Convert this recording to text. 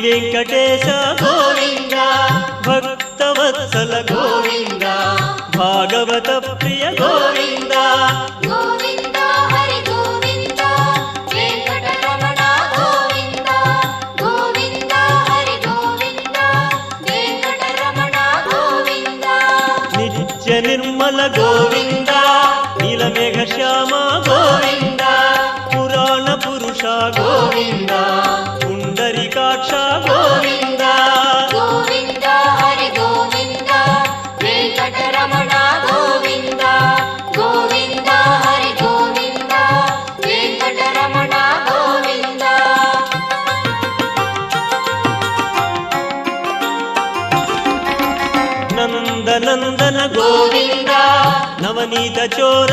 వెంకటేశ గోవింద భక్తవత్సల గోవింద భాగవత ప్రియ గోవింద గోవింద హరి గోవింద వెంకటరమణ గోవింద గోవింద హరి గోవింద వెంకటరమణ గోవింద నిత్య నిర్మల గోవింద నీలమేఘ శ్యామ గోవింద పురాణ పురుష గోవింద పుండరీకాక్ష గోవింద గోవింద హరి గోవింద వెంకటరమణ గోవింద గోవింద హరి గోవింద వెంకటరమణ గోవింద నందనందన గోవింద నవనీత చోర